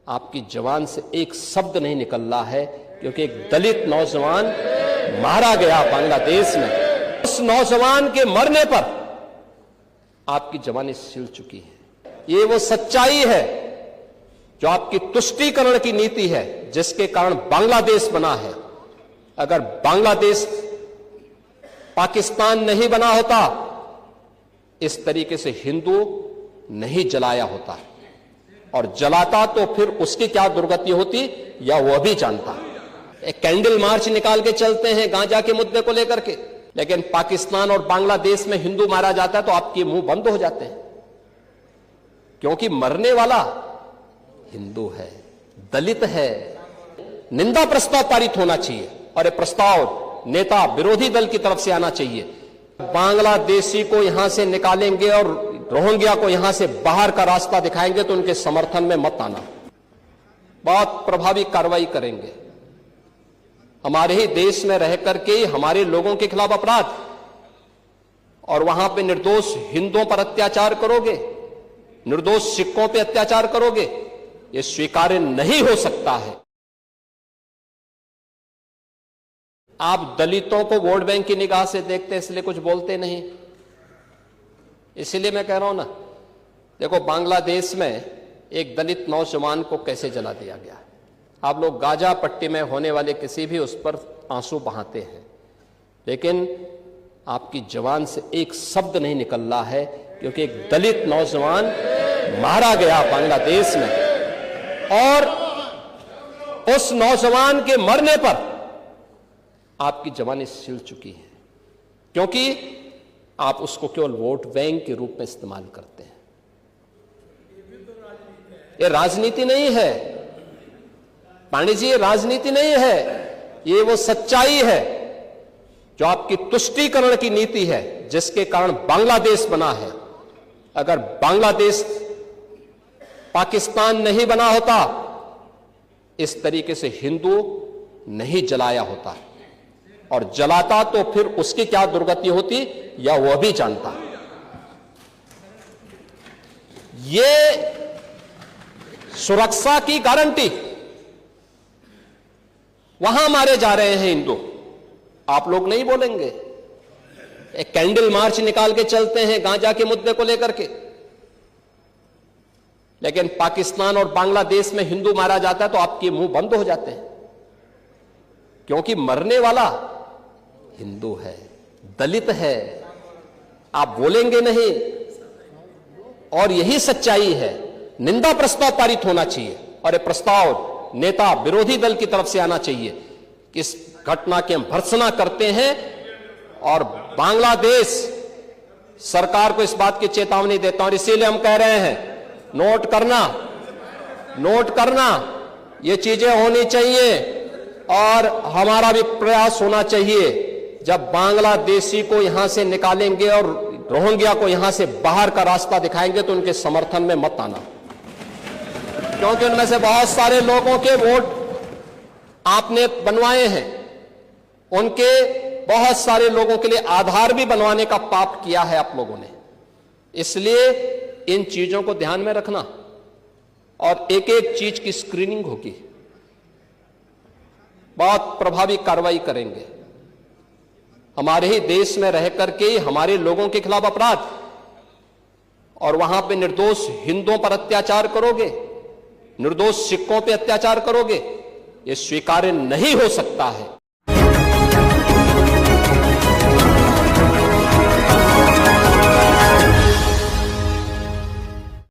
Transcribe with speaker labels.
Speaker 1: आपकी जवान से एक शब्द नहीं निकल रहा है, क्योंकि एक दलित नौजवान मारा गया बांग्लादेश में। उस नौजवान के मरने पर आपकी जवानी सिल चुकी है। ये वो सच्चाई है जो आपकी तुष्टीकरण की नीति है, जिसके कारण बांग्लादेश बना है। अगर बांग्लादेश पाकिस्तान नहीं बना होता, इस तरीके से हिंदू नहीं जलाया होता, और जलाता तो फिर उसकी क्या दुर्गति होती या वह भी जानता। एक कैंडल मार्च निकाल के चलते हैं गांजा के मुद्दे को लेकर के, लेकिन पाकिस्तान और बांग्लादेश में हिंदू मारा जाता है तो आपके मुंह बंद हो जाते हैं, क्योंकि मरने वाला हिंदू है, दलित है। निंदा प्रस्ताव पारित होना चाहिए, और यह प्रस्ताव नेता विरोधी दल की तरफ से आना चाहिए। बांग्लादेशी को यहां से निकालेंगे और रोहिंग्या को यहां से बाहर का रास्ता दिखाएंगे तो उनके समर्थन में मत आना। बहुत प्रभावी कार्रवाई करेंगे। हमारे ही देश में रह करके हमारे लोगों के खिलाफ अपराध, और वहां पे निर्दोष हिंदुओं पर अत्याचार करोगे, निर्दोष सिखों पे अत्याचार करोगे, यह स्वीकार्य नहीं हो सकता है। आप दलितों को वोट बैंक की निगाह से देखते हैं, इसलिए कुछ बोलते नहीं। इसलिए मैं कह रहा हूं ना, देखो बांग्लादेश में एक दलित नौजवान को कैसे जला दिया गया है। आप लोग गाजा पट्टी में होने वाले किसी भी उस पर आंसू बहाते हैं, लेकिन आपकी जवान से एक शब्द नहीं निकल रहा है, क्योंकि एक दलित नौजवान मारा गया बांग्लादेश में, और उस नौजवान के मरने पर आपकी जवानी सिल चुकी है, क्योंकि आप उसको केवल वोट बैंक के रूप में इस्तेमाल करते हैं। ये राजनीति नहीं है पांडे जी, ये राजनीति नहीं है, ये वो सच्चाई है जो आपकी तुष्टीकरण की नीति है, जिसके कारण बांग्लादेश बना है। अगर बांग्लादेश पाकिस्तान नहीं बना होता, इस तरीके से हिंदू नहीं जलाया होता, और जलाता तो फिर उसकी क्या दुर्गति होती या वह भी जानता। ये सुरक्षा की गारंटी वहां मारे जा रहे हैं हिंदू, आप लोग नहीं बोलेंगे। एक कैंडल मार्च निकाल के चलते हैं गांजा के मुद्दे को लेकर के, लेकिन पाकिस्तान और बांग्लादेश में हिंदू मारा जाता है तो आपके मुंह बंद हो जाते हैं, क्योंकि मरने वाला हिंदू है, दलित है। आप बोलेंगे नहीं, और यही सच्चाई है। निंदा प्रस्ताव पारित होना चाहिए, और यह प्रस्ताव नेता विरोधी दल की तरफ से आना चाहिए कि इस घटना की हम भर्त्सना करते हैं, और बांग्लादेश सरकार को इस बात की चेतावनी देता हूं। और इसीलिए हम कह रहे हैं, नोट करना, ये चीजें होनी चाहिए, और हमारा भी प्रयास होना चाहिए। जब बांग्लादेशी को यहां से निकालेंगे और रोहिंग्या को यहां से बाहर का रास्ता दिखाएंगे तो उनके समर्थन में मत आना, क्योंकि उनमें से बहुत सारे लोगों के वोट आपने बनवाए हैं। उनके बहुत सारे लोगों के लिए आधार भी बनवाने का पाप किया है आप लोगों ने। इसलिए इन चीजों को ध्यान में रखना, और एक एक चीज की स्क्रीनिंग होगी। बहुत प्रभावी कार्रवाई करेंगे। हमारे ही देश में रह करके हमारे लोगों के खिलाफ अपराध, और वहां पे निर्दोष हिंदुओं पर अत्याचार करोगे, निर्दोष सिखों पे अत्याचार करोगे, यह स्वीकार्य नहीं हो सकता है।